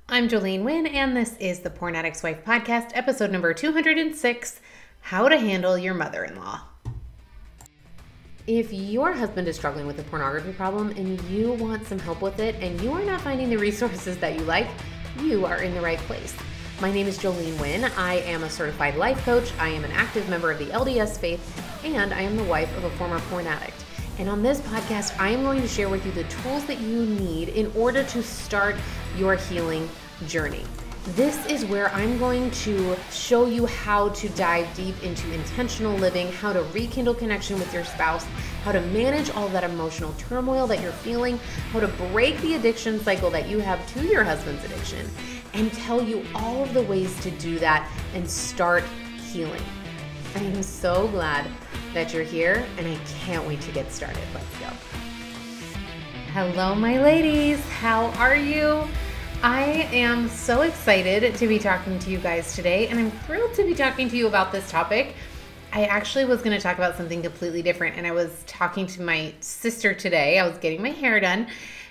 I'm Jolene Wynn, and this is the Porn Addict's Wife podcast, episode number 206, How to Handle Your Mother-in-Law. If your husband is struggling with a pornography problem and you want some help with it and you are not finding the resources that you like, you are in the right place. My name is Jolene Wynn. I am a certified life coach. I am an active member of the LDS faith, and I am the wife of a former porn addict. And on this podcast, I am going to share with you the tools that you need in order to start your healing journey. This is where I'm going to show you how to dive deep into intentional living, how to rekindle connection with your spouse, how to manage all that emotional turmoil that you're feeling, how to break the addiction cycle that you have to your husband's addiction, and tell you all of the ways to do that and start healing. I am so glad that you're here, and I can't wait to get started. Let's go. Hello, my ladies. How are you? I am so excited to be talking to you guys today, and I'm thrilled to be talking to you about this topic. I actually was going to talk about something completely different, and I was talking to my sister today. I was getting my hair done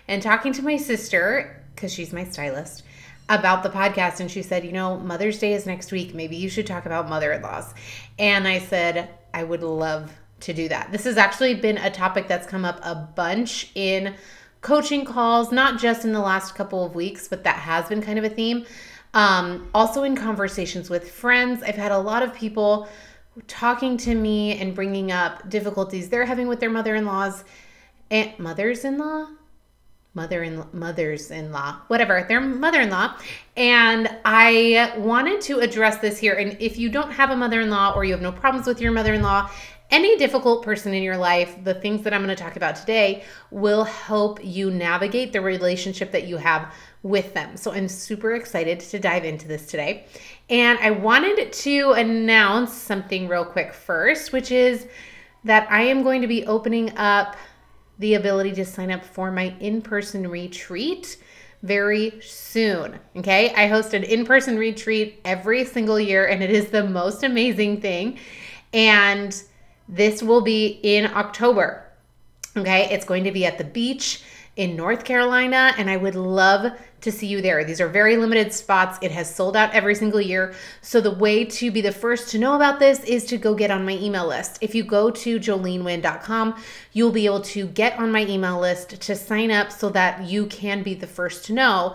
and talking to my sister, because she's my stylist, about the podcast, and she said, Mother's Day is next week. Maybe you should talk about mother-in-laws. And I said, I would love to do that. This has actually been a topic that's come up a bunch in coaching calls, not just in the last couple of weeks, but that has been kind of a theme. Also in conversations with friends, I've had a lot of people talking to me and bringing up difficulties they're having with their mothers-in-law, whatever, their mother-in-law. And I wanted to address this here. And if you don't have a mother-in-law or you have no problems with your mother-in-law, any difficult person in your life, the things that I'm going to talk about today will help you navigate the relationship that you have with them. So I'm super excited to dive into this today. And I wanted to announce something real quick first, which is that I am going to be opening up the ability to sign up for my in-person retreat very soon. Okay. I host an in-person retreat every single year, and it is the most amazing thing. And this will be in October. Okay. It's going to be at the beach in North Carolina, and I would love to see you there. These are very limited spots. It has sold out every single year. So the way to be the first to know about this is to go get on my email list. If you go to jolenewynn.com, you'll be able to get on my email list to sign up so that you can be the first to know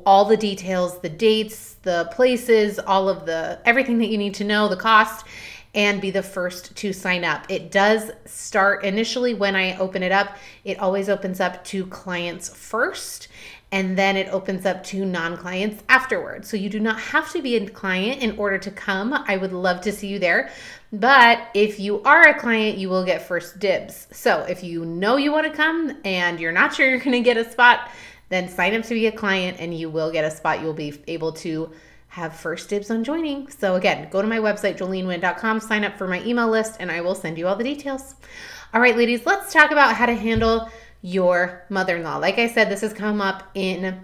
all the details, the dates, the places, everything that you need to know, the cost, and be the first to sign up. It does start initially when I open it up. It always opens up to clients first, and then it opens up to non-clients afterwards. So you do not have to be a client in order to come. I would love to see you there. But if you are a client, you will get first dibs. So if you know you want to come and you're not sure you're going to get a spot, then sign up to be a client and you will get a spot. You'll be able to have first dibs on joining. So again, go to my website, jolenewynn.com, sign up for my email list, and I will send you all the details. All right, ladies, let's talk about how to handle your mother-in-law. Like I said, this has come up in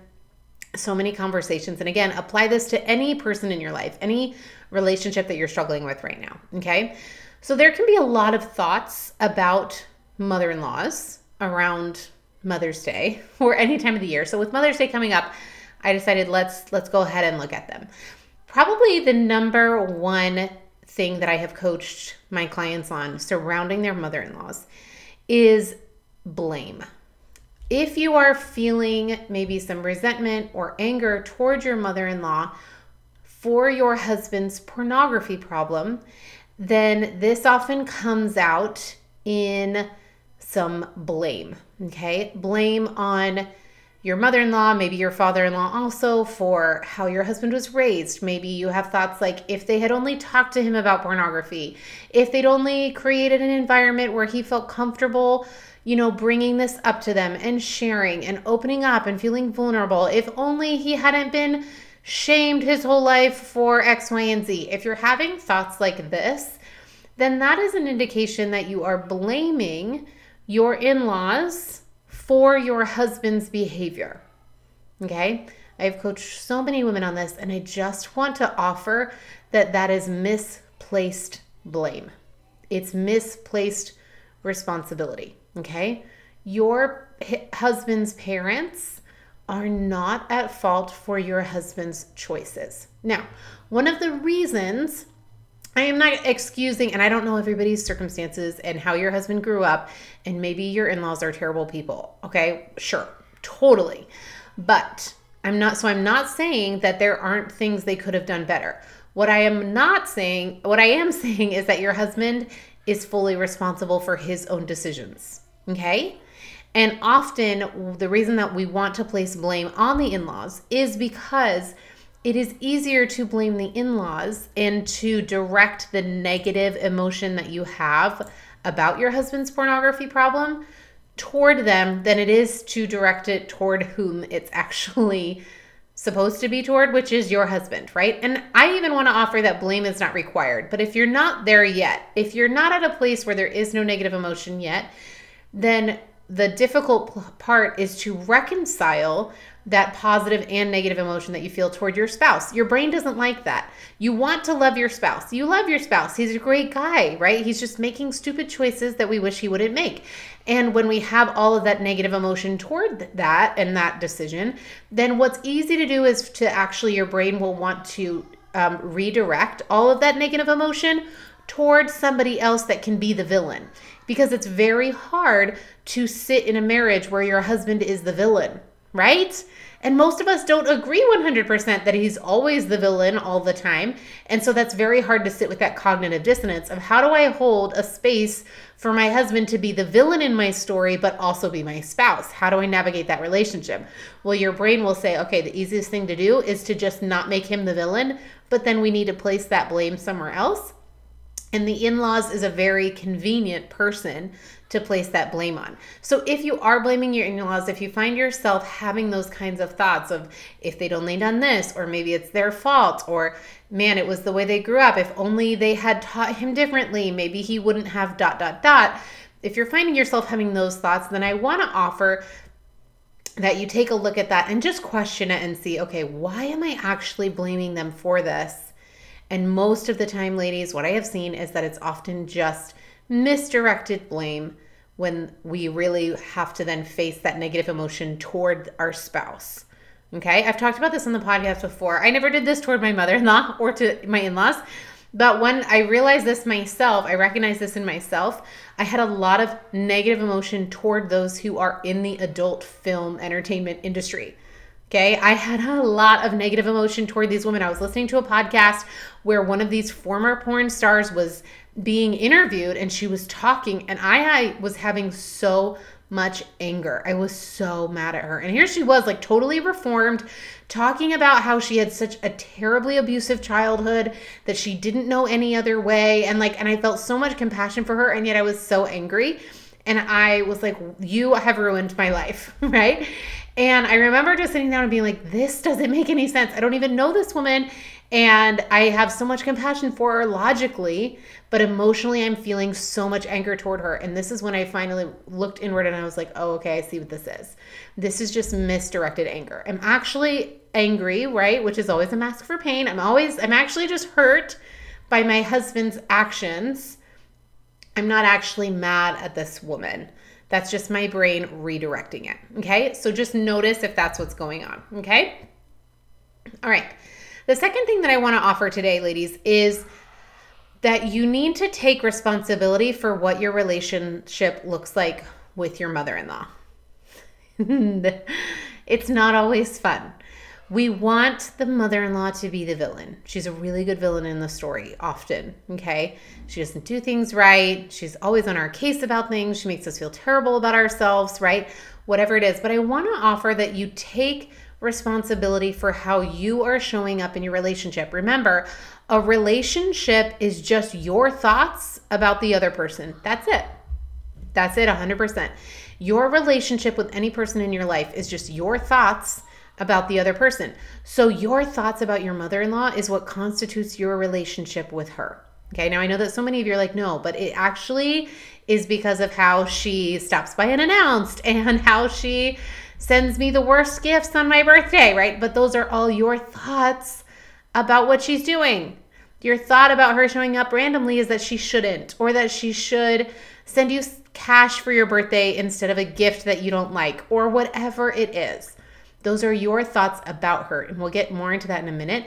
so many conversations. And again, apply this to any person in your life, any relationship that you're struggling with right now. Okay. So there can be a lot of thoughts about mother-in-laws around Mother's Day or any time of the year. So with Mother's Day coming up, I decided let's go ahead and look at them. Probably the number one thing that I have coached my clients on surrounding their mother-in-laws is blame. If you are feeling maybe some resentment or anger towards your mother-in-law for your husband's pornography problem, then this often comes out in some blame, okay? Blame on your mother-in-law, maybe your father-in-law also, for how your husband was raised. Maybe you have thoughts like, if they had only talked to him about pornography, if they'd only created an environment where he felt comfortable, bringing this up to them and sharing and opening up and feeling vulnerable, if only he hadn't been shamed his whole life for X, Y, and Z. If you're having thoughts like this, then that is an indication that you are blaming your in-laws for your husband's behavior. Okay? I've coached so many women on this, and I just want to offer that is misplaced blame. It's misplaced responsibility. Okay? Your husband's parents are not at fault for your husband's choices. Now, one of the reasons, I am not excusing, and I don't know everybody's circumstances and how your husband grew up, and maybe your in-laws are terrible people. Okay, sure, totally. But I'm not saying that there aren't things they could have done better. What I am saying is that your husband is fully responsible for his own decisions. Okay? And often the reason that we want to place blame on the in-laws is because it is easier to blame the in-laws and to direct the negative emotion that you have about your husband's pornography problem toward them than it is to direct it toward whom it's actually supposed to be toward, which is your husband, right? And I even want to offer that blame is not required. But if you're not there yet, if you're not at a place where there is no negative emotion yet, then the difficult part is to reconcile that positive and negative emotion that you feel toward your spouse. Your brain doesn't like that. You want to love your spouse. You love your spouse. He's a great guy, right? He's just making stupid choices that we wish he wouldn't make. And when we have all of that negative emotion toward that and that decision, then what's easy to do is to actually, your brain will want to redirect all of that negative emotion towards somebody else that can be the villain. Because it's very hard to sit in a marriage where your husband is the villain, right? And most of us don't agree 100% that he's always the villain all the time. And so that's very hard to sit with that cognitive dissonance of how do I hold a space for my husband to be the villain in my story, but also be my spouse? How do I navigate that relationship? Well, your brain will say, okay, the easiest thing to do is to just not make him the villain, but then we need to place that blame somewhere else. And the in-laws is a very convenient person to place that blame on. So if you are blaming your in-laws, if you find yourself having those kinds of thoughts of if they'd only done this, or maybe it's their fault, or man, it was the way they grew up, if only they had taught him differently, maybe he wouldn't have ... If you're finding yourself having those thoughts, then I want to offer that you take a look at that and just question it and see, okay, why am I actually blaming them for this? And most of the time, ladies, what I have seen is that it's often just misdirected blame when we really have to then face that negative emotion toward our spouse. Okay, I've talked about this on the podcast before. I never did this toward my mother-in-law or to my in-laws, but when I realized this myself, I recognized this in myself, I had a lot of negative emotion toward those who are in the adult film entertainment industry. Okay, I had a lot of negative emotion toward these women. I was listening to a podcast where one of these former porn stars was being interviewed and she was talking, and I was having so much anger. I was so mad at her. And here she was, like, totally reformed, talking about how she had such a terribly abusive childhood that she didn't know any other way. And I felt so much compassion for her, and yet I was so angry. And I was like, you have ruined my life, right? And I remember just sitting down and being like, this doesn't make any sense. I don't even know this woman. And I have so much compassion for her logically, but emotionally I'm feeling so much anger toward her. And this is when I finally looked inward and I was like, oh, okay, I see what this is. This is just misdirected anger. I'm actually angry, right? Which is always a mask for pain. I'm actually just hurt by my husband's actions. I'm not actually mad at this woman. That's just my brain redirecting it, okay? So just notice if that's what's going on, okay? All right. The second thing that I want to offer today, ladies, is that you need to take responsibility for what your relationship looks like with your mother-in-law. It's not always fun. We want the mother-in-law to be the villain. She's a really good villain in the story, often, okay? She doesn't do things right. She's always on our case about things. She makes us feel terrible about ourselves, right? Whatever it is. But I want to offer that you take responsibility for how you are showing up in your relationship. Remember, a relationship is just your thoughts about the other person. That's it. That's it, 100%. Your relationship with any person in your life is just your thoughts about the other person. So your thoughts about your mother-in-law is what constitutes your relationship with her. Okay, now I know that so many of you are like, no, but it actually is because of how she stops by unannounced and how she sends me the worst gifts on my birthday, right? But those are all your thoughts about what she's doing. Your thought about her showing up randomly is that she shouldn't, or that she should send you cash for your birthday instead of a gift that you don't like, or whatever it is. Those are your thoughts about her. And we'll get more into that in a minute.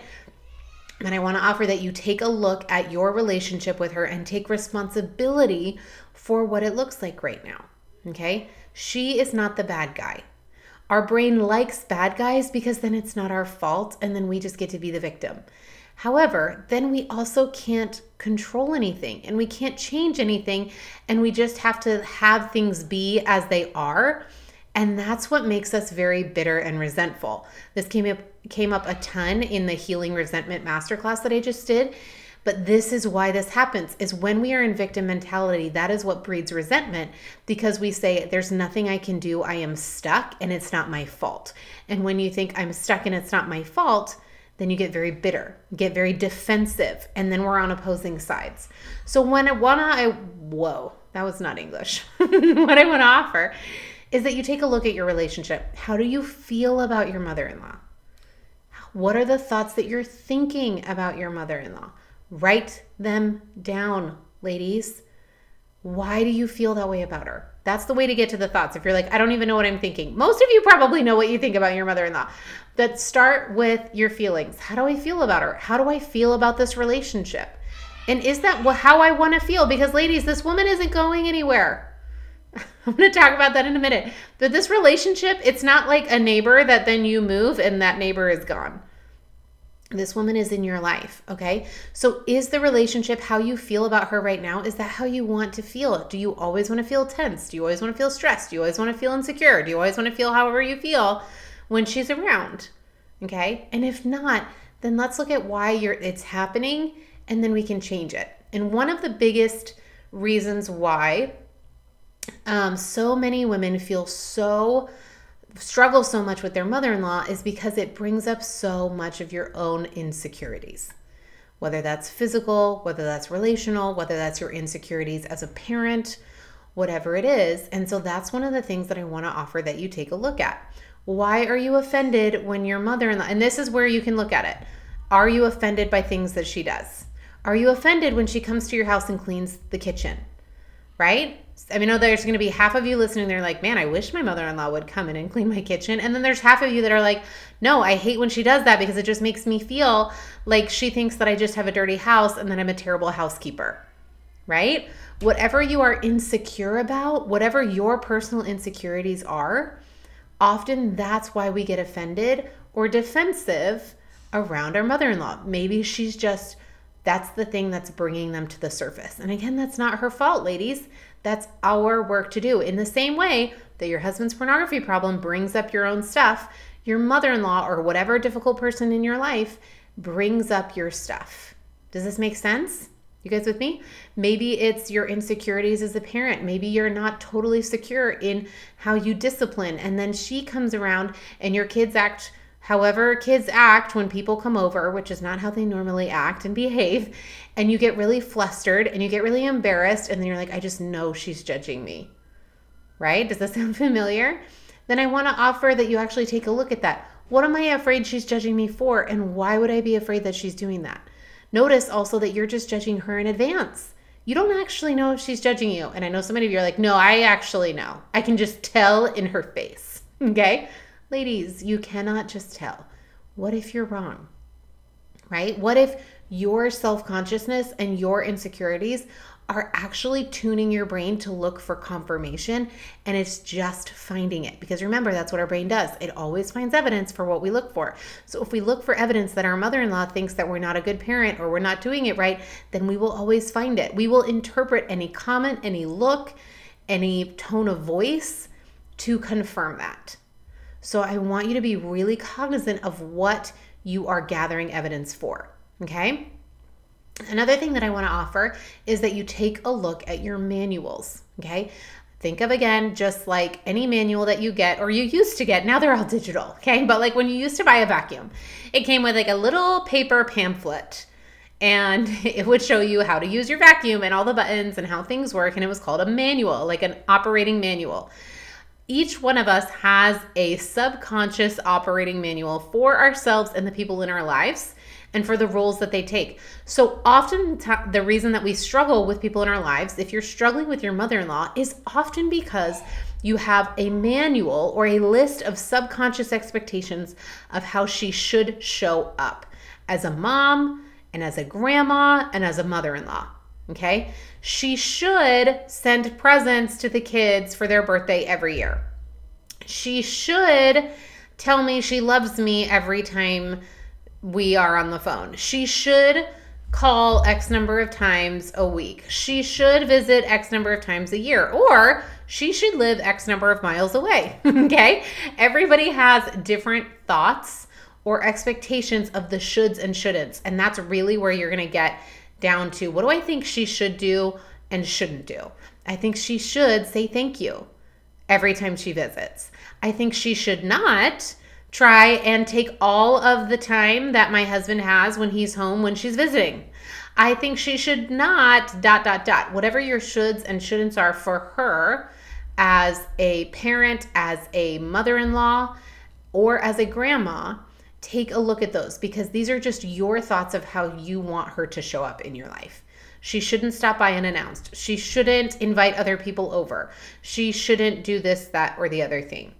And I want to offer that you take a look at your relationship with her and take responsibility for what it looks like right now. Okay? She is not the bad guy. Our brain likes bad guys because then it's not our fault and then we just get to be the victim. However, then we also can't control anything and we can't change anything, and we just have to have things be as they are. And that's what makes us very bitter and resentful. This came up a ton in the Healing Resentment Masterclass that I just did. But this is why this happens, is when we are in victim mentality, that is what breeds resentment, because we say, there's nothing I can do, I am stuck and it's not my fault. And when you think I'm stuck and it's not my fault, then you get very bitter, get very defensive, and then we're on opposing sides. So whoa, that was not English. What I want to offer is that you take a look at your relationship. How do you feel about your mother-in-law? What are the thoughts that you're thinking about your mother-in-law? Write them down, ladies. Why do you feel that way about her? That's the way to get to the thoughts. If you're like, I don't even know what I'm thinking. Most of you probably know what you think about your mother-in-law. But start with your feelings. How do I feel about her? How do I feel about this relationship? And is that how I want to feel? Because ladies, this woman isn't going anywhere. I'm going to talk about that in a minute. But this relationship, it's not like a neighbor that then you move and that neighbor is gone. This woman is in your life, okay? So is the relationship how you feel about her right now? Is that how you want to feel? Do you always want to feel tense? Do you always want to feel stressed? Do you always want to feel insecure? Do you always want to feel however you feel when she's around, okay? And if not, then let's look at why it's happening, and then we can change it. And one of the biggest reasons why so many women struggle so much with their mother-in-law is because it brings up so much of your own insecurities, whether that's physical, whether that's relational, whether that's your insecurities as a parent, whatever it is. And so that's one of the things that I want to offer that you take a look at. Why are you offended when your mother-in-law, and this is where you can look at it. Are you offended by things that she does? Are you offended when she comes to your house and cleans the kitchen? Right? I mean, there's going to be half of you listening. They're like, man, I wish my mother-in-law would come in and clean my kitchen. And then there's half of you that are like, no, I hate when she does that because it just makes me feel like she thinks that I just have a dirty house and that I'm a terrible housekeeper. Right? Whatever you are insecure about, whatever your personal insecurities are, often that's why we get offended or defensive around our mother-in-law. Maybe that's the thing that's bringing them to the surface. And again, that's not her fault, ladies. That's our work to do. In the same way that your husband's pornography problem brings up your own stuff, your mother-in-law or whatever difficult person in your life brings up your stuff. Does this make sense? You guys with me? Maybe it's your insecurities as a parent. Maybe you're not totally secure in how you discipline. And then she comes around and your kids act however kids act when people come over, which is not how they normally act and behave, and you get really flustered and you get really embarrassed, and then you're like, I just know she's judging me, right? Does that sound familiar? Then I want to offer that you actually take a look at that. What am I afraid she's judging me for, and why would I be afraid that she's doing that? Notice also that you're just judging her in advance. You don't actually know if she's judging you, and I know so many of you are like, no, I actually know. I can just tell in her face, okay? Ladies, you cannot just tell. What if you're wrong, right? What if your self-consciousness and your insecurities are actually tuning your brain to look for confirmation and it's just finding it? Because remember, that's what our brain does. It always finds evidence for what we look for. So if we look for evidence that our mother-in-law thinks that we're not a good parent or we're not doing it right, then we will always find it. We will interpret any comment, any look, any tone of voice to confirm that. So I want you to be really cognizant of what you are gathering evidence for, okay? Another thing that I want to offer is that you take a look at your manuals, okay? Think of, again, just like any manual that you get or you used to get. Now they're all digital, okay? But like when you used to buy a vacuum, it came with like a little paper pamphlet and it would show you how to use your vacuum and all the buttons and how things work, and it was called a manual, like an operating manual. Each one of us has a subconscious operating manual for ourselves and the people in our lives and for the roles that they take. So often the reason that we struggle with people in our lives, if you're struggling with your mother-in-law, is often because You have a manual or a list of subconscious expectations of how she should show up as a mom and as a grandma and as a mother-in-law. Okay? She should send presents to the kids for their birthday every year. She should tell me she loves me every time we are on the phone. She should call X number of times a week. She should visit X number of times a year, or she should live X number of miles away. Okay? Everybody has different thoughts or expectations of the shoulds and shouldn'ts. And that's really where you're going to get down to, what do I think she should do and shouldn't do? I think she should say thank you every time she visits. I think she should not try and take all of the time that my husband has when he's home when she's visiting. I think she should not ... Whatever your shoulds and shouldn'ts are for her as a parent, as a mother-in-law, or as a grandma, take a look at those, because these are just your thoughts of how you want her to show up in your life. She shouldn't stop by unannounced. She shouldn't invite other people over. She shouldn't do this, that, or the other thing.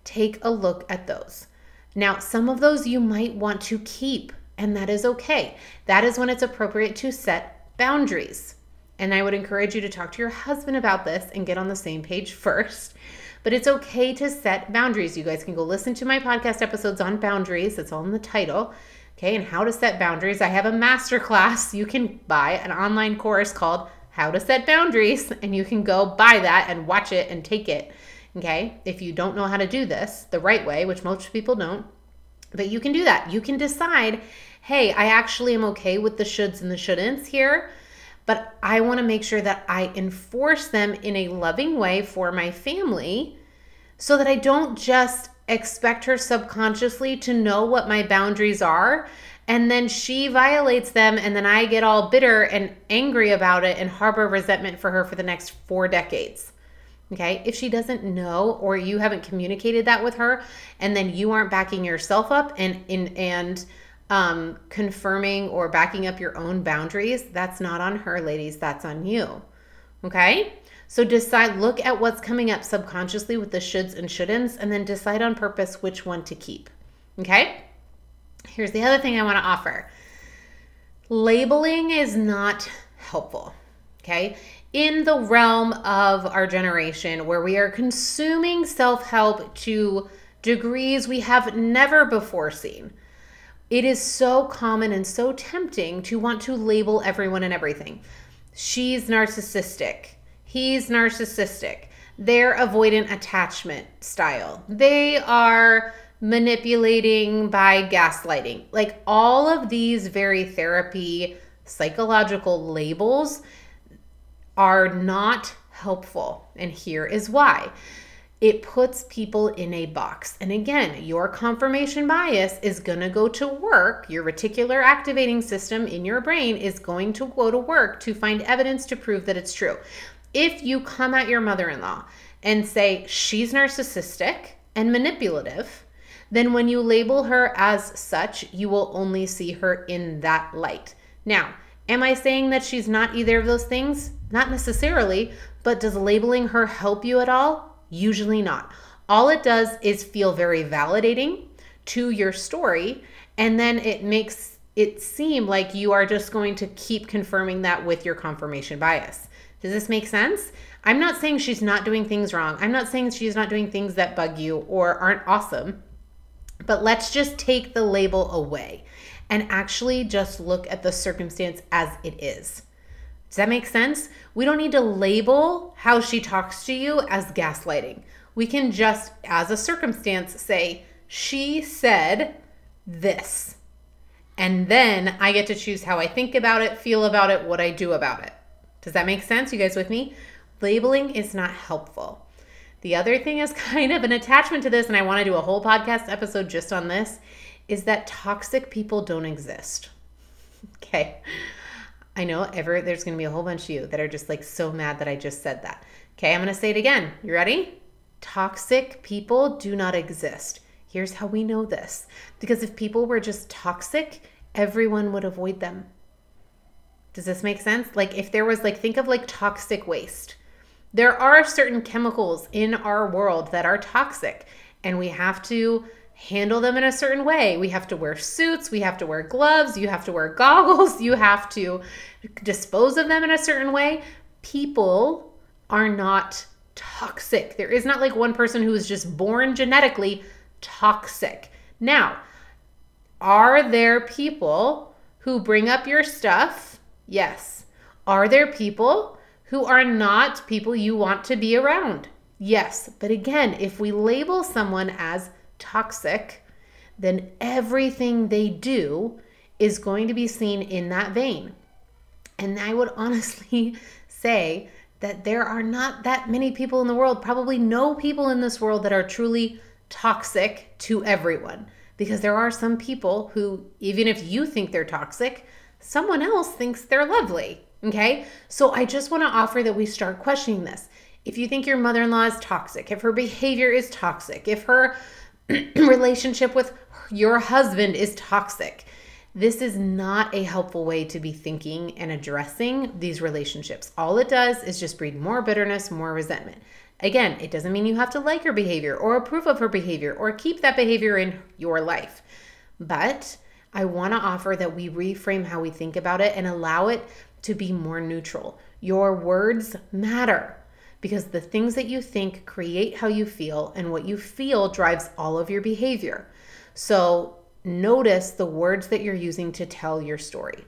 Take a look at those. Now, some of those you might want to keep, and that is okay. That is when it's appropriate to set boundaries. And I would encourage you to talk to your husband about this and get on the same page first. But it's okay to set boundaries. You guys can go listen to my podcast episodes on boundaries. It's all in the title. Okay, and how to set boundaries. I have a masterclass. You can buy an online course called How to Set Boundaries, and you can go buy that and watch it and take it. Okay, if you don't know how to do this the right way, which most people don't, but you can do that. You can decide, hey, I actually am okay with the shoulds and the shouldn'ts here, but I want to make sure that I enforce them in a loving way for my family so that I don't just expect her subconsciously to know what my boundaries are, and then she violates them, and then I get all bitter and angry about it and harbor resentment for her for the next 4 decades. Okay? If she doesn't know, or you haven't communicated that with her, and then you aren't backing yourself up and confirming or backing up your own boundaries, that's not on her, ladies. That's on you. Okay? So decide, look at what's coming up subconsciously with the shoulds and shouldn'ts, and then decide on purpose which one to keep. Okay? Here's the other thing I want to offer. Labeling is not helpful. Okay? In the realm of our generation, where we are consuming self-help to degrees we have never before seen, it is so common and so tempting to want to label everyone and everything. She's narcissistic. He's narcissistic. They're avoidant attachment style. They are manipulating by gaslighting. Like, all of these very therapy psychological labels are not helpful. And here is why. It puts people in a box. And again, your confirmation bias is going to go to work. Your reticular activating system in your brain is going to go to work to find evidence to prove that it's true. If you come at your mother-in-law and say she's narcissistic and manipulative, then when you label her as such, you will only see her in that light. Now, am I saying that she's not either of those things? Not necessarily, but does labeling her help you at all? Usually not. All it does is feel very validating to your story, and then it makes it seem like you are just going to keep confirming that with your confirmation bias. Does this make sense? I'm not saying she's not doing things wrong. I'm not saying she's not doing things that bug you or aren't awesome, but let's just take the label away and actually just look at the circumstance as it is. Does that make sense? We don't need to label how she talks to you as gaslighting. We can just, as a circumstance, say, she said this. And then I get to choose how I think about it, feel about it, what I do about it. Does that make sense? You guys with me? Labeling is not helpful. The other thing is kind of an attachment to this, and I want to do a whole podcast episode just on this, is that toxic people don't exist. Okay. I know there's going to be a whole bunch of you that are just like so mad that I just said that. Okay, I'm going to say it again. You ready? Toxic people do not exist. Here's how we know this. Because if people were just toxic, everyone would avoid them. Does this make sense? Like, if there was, like, think of like toxic waste. There are certain chemicals in our world that are toxic, and we have to handle them in a certain way. We have to wear suits, we have to wear gloves, you have to wear goggles, you have to dispose of them in a certain way. People are not toxic. There is not like one person who is just born genetically toxic. Now, are there people who bring up your stuff? Yes. Are there people who are not people you want to be around? Yes. But again, if we label someone as toxic, then everything they do is going to be seen in that vein. And I would honestly say that there are not that many people in the world, probably no people in this world that are truly toxic to everyone. Because there are some people who, even if you think they're toxic, someone else thinks they're lovely. Okay? So I just want to offer that we start questioning this. If you think your mother-in-law is toxic, if her behavior is toxic, if her relationship with your husband is toxic, this is not a helpful way to be thinking and addressing these relationships. All it does is just breed more bitterness, more resentment. Again, it doesn't mean you have to like her behavior or approve of her behavior or keep that behavior in your life. But I want to offer that we reframe how we think about it and allow it to be more neutral. Your words matter because the things that you think create how you feel, and what you feel drives all of your behavior. So notice the words that you're using to tell your story.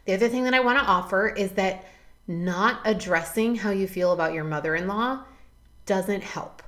The other thing that I want to offer is that not addressing how you feel about your mother-in-law doesn't help.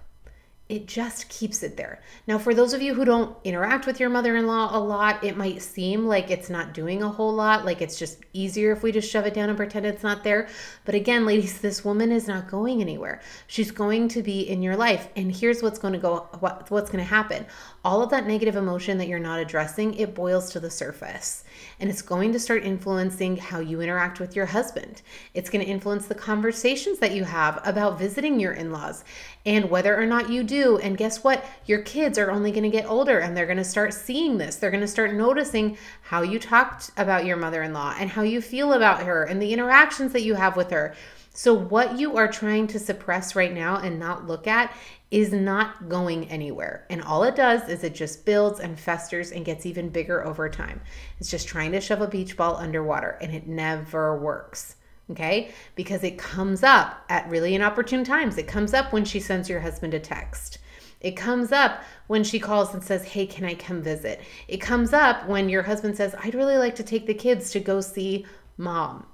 It just keeps it there. Now, for those of you who don't interact with your mother-in-law a lot, it might seem like it's not doing a whole lot, like it's just easier if we just shove it down and pretend it's not there. But again, ladies, this woman is not going anywhere. She's going to be in your life. And here's what's going to happen. All of that negative emotion that you're not addressing, it boils to the surface. And it's going to start influencing how you interact with your husband. It's going to influence the conversations that you have about visiting your in-laws and whether or not you do. And guess what? Your kids are only going to get older and they're going to start seeing this. They're going to start noticing how you talked about your mother-in-law and how you feel about her and the interactions that you have with her. So what you are trying to suppress right now and not look at is not going anywhere. And all it does is it just builds and festers and gets even bigger over time. It's just trying to shove a beach ball underwater, and it never works. Okay? Because it comes up at really inopportune times. It comes up when she sends your husband a text. It comes up when she calls and says, hey, can I come visit? It comes up when your husband says, I'd really like to take the kids to go see mom.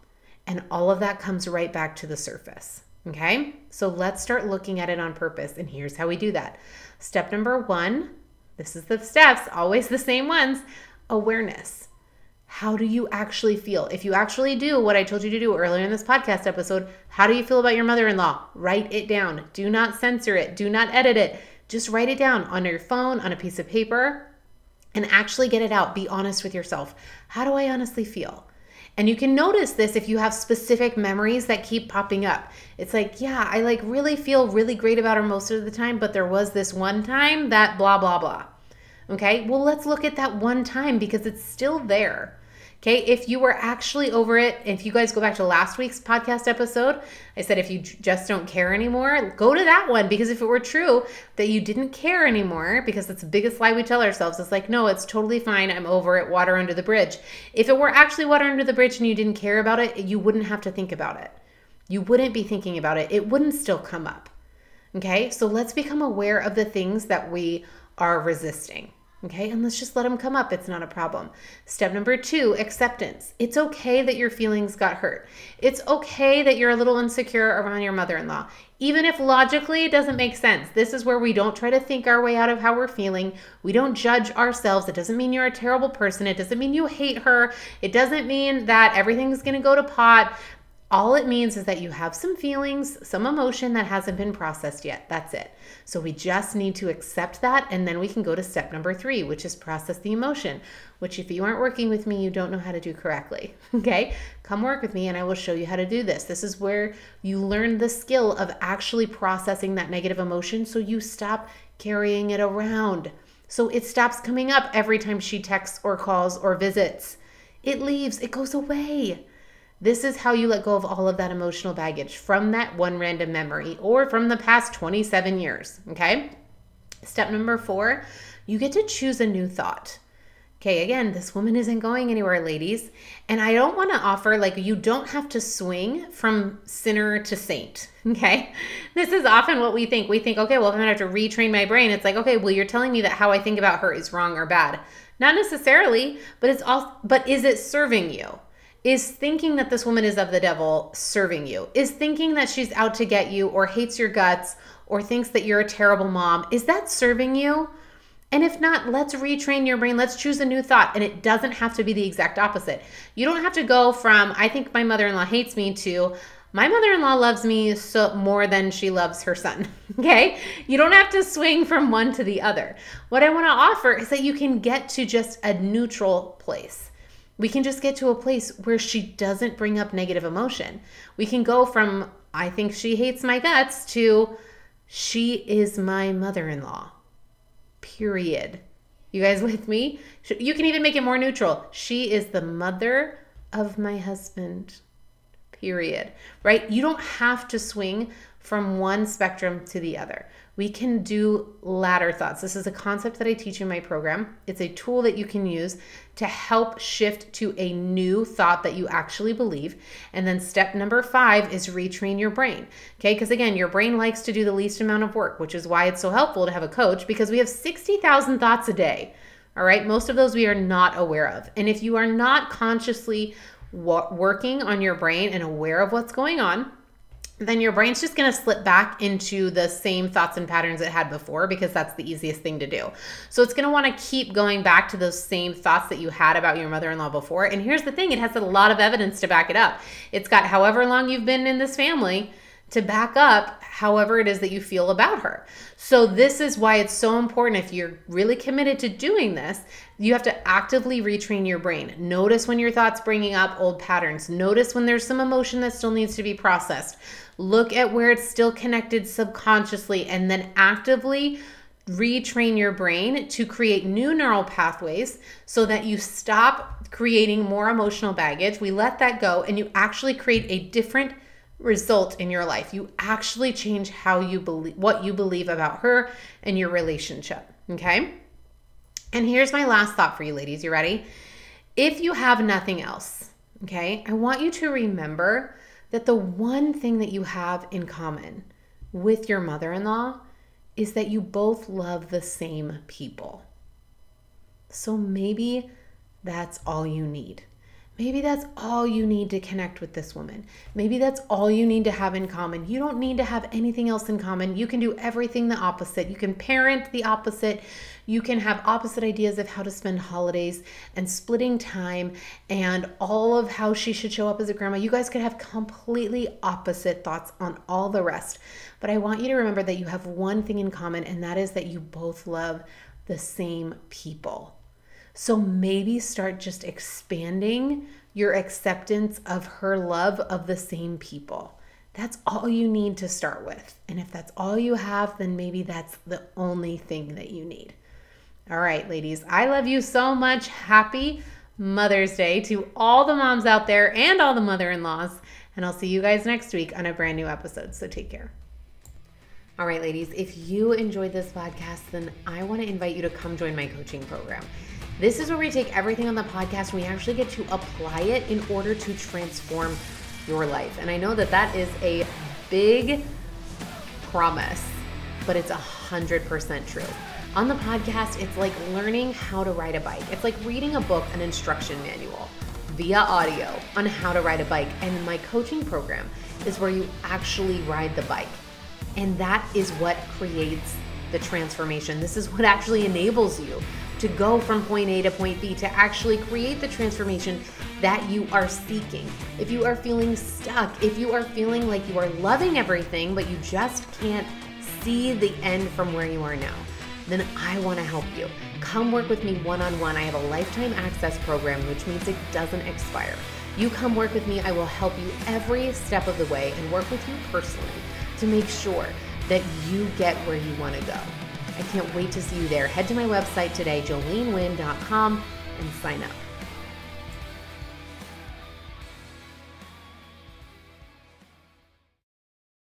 And all of that comes right back to the surface. Okay? So let's start looking at it on purpose. And here's how we do that. Step number 1, this is the steps, always the same ones, awareness. How do you actually feel? If you actually do what I told you to do earlier in this podcast episode, how do you feel about your mother-in-law? Write it down. Do not censor it. Do not edit it. Just write it down on your phone, on a piece of paper, and actually get it out. Be honest with yourself. How do I honestly feel? And you can notice this if you have specific memories that keep popping up. It's like, yeah, I like really feel really great about her most of the time, but there was this one time that blah, blah, blah. Okay, well, let's look at that one time because it's still there. Okay, if you were actually over it, if you guys go back to last week's podcast episode, I said if you just don't care anymore, go to that one, because if it were true that you didn't care anymore, because that's the biggest lie we tell ourselves, it's like, no, it's totally fine, I'm over it, water under the bridge. If it were actually water under the bridge and you didn't care about it, you wouldn't have to think about it. You wouldn't be thinking about it. It wouldn't still come up. Okay, so let's become aware of the things that we are resisting. Okay, and let's just let them come up. It's not a problem. Step number 2, acceptance. It's okay that your feelings got hurt. It's okay that you're a little insecure around your mother-in-law. Even if logically it doesn't make sense. This is where we don't try to think our way out of how we're feeling. We don't judge ourselves. It doesn't mean you're a terrible person. It doesn't mean you hate her. It doesn't mean that everything's going to go to pot. All it means is that you have some feelings, some emotion that hasn't been processed yet. That's it. So we just need to accept that, and then we can go to step number 3, which is process the emotion, which if you aren't working with me, you don't know how to do correctly. Okay? Come work with me and I will show you how to do this. This is where you learn the skill of actually processing that negative emotion so you stop carrying it around. So it stops coming up every time she texts or calls or visits. It leaves. It goes away. This is how you let go of all of that emotional baggage from that one random memory or from the past 27 years, okay? Step number 4, you get to choose a new thought. Okay, again, this woman isn't going anywhere, ladies. And I don't want to offer, like, you don't have to swing from sinner to saint, okay? This is often what we think. We think, okay, well, if I'm going to have to retrain my brain, it's like, okay, well, you're telling me that how I think about her is wrong or bad. Not necessarily, but is it serving you? Is thinking that this woman is of the devil serving you? Is thinking that she's out to get you or hates your guts or thinks that you're a terrible mom, is that serving you? And if not, let's retrain your brain. Let's choose a new thought. And it doesn't have to be the exact opposite. You don't have to go from, I think my mother-in-law hates me, to my mother-in-law loves me so more than she loves her son. Okay? You don't have to swing from one to the other. What I want to offer is that you can get to just a neutral place. We can just get to a place where she doesn't bring up negative emotion. We can go from, I think she hates my guts, to she is my mother-in-law. Period. You guys with me? You can even make it more neutral. She is the mother of my husband. Period. Right? You don't have to swing from one spectrum to the other. We can do ladder thoughts. This is a concept that I teach in my program. It's a tool that you can use to help shift to a new thought that you actually believe. And then step number 5 is retrain your brain. Okay, because again, your brain likes to do the least amount of work, which is why it's so helpful to have a coach, because we have 60,000 thoughts a day. All right, most of those we are not aware of. And if you are not consciously working on your brain and aware of what's going on, then your brain's just going to slip back into the same thoughts and patterns it had before, because that's the easiest thing to do. So it's going to want to keep going back to those same thoughts that you had about your mother-in-law before. And here's the thing, it has a lot of evidence to back it up. It's got however long you've been in this family to back up however it is that you feel about her. So this is why it's so important, if you're really committed to doing this, you have to actively retrain your brain. Notice when your thoughts bringing up old patterns. Notice when there's some emotion that still needs to be processed. Look at where it's still connected subconsciously, and then actively retrain your brain to create new neural pathways so that you stop creating more emotional baggage. We let that go, and you actually create a different result in your life. You actually change how you believe, what you believe about her and your relationship. Okay? And here's my last thought for you, ladies. You ready? If you have nothing else, okay, I want you to remember that the one thing that you have in common with your mother-in-law is that you both love the same people. So maybe that's all you need. Maybe that's all you need to connect with this woman. Maybe that's all you need to have in common. You don't need to have anything else in common. You can do everything the opposite. You can parent the opposite. You can have opposite ideas of how to spend holidays and splitting time and all of how she should show up as a grandma. You guys could have completely opposite thoughts on all the rest. But I want you to remember that you have one thing in common, and that is that you both love the same people. So maybe start just expanding your acceptance of her love of the same people. That's all you need to start with. And if that's all you have, then maybe that's the only thing that you need. All right, ladies, I love you so much. Happy Mother's Day to all the moms out there and all the mother-in-laws. And I'll see you guys next week on a brand new episode. So take care. All right, ladies, if you enjoyed this podcast, then I want to invite you to come join my coaching program. This is where we take everything on the podcast and we actually get to apply it in order to transform your life. And I know that that is a big promise, but it's 100% true. On the podcast, it's like learning how to ride a bike. It's like reading a book, an instruction manual via audio on how to ride a bike. And my coaching program is where you actually ride the bike. And that is what creates the transformation. This is what actually enables you to go from point A to point B, to actually create the transformation that you are seeking. If you are feeling stuck, if you are feeling like you are loving everything, but you just can't see the end from where you are now, then I want to help you. Come work with me one-on-one. I have a lifetime access program, which means it doesn't expire. You come work with me. I will help you every step of the way and work with you personally to make sure that you get where you want to go. I can't wait to see you there. Head to my website today, jolenewind.com, and sign up.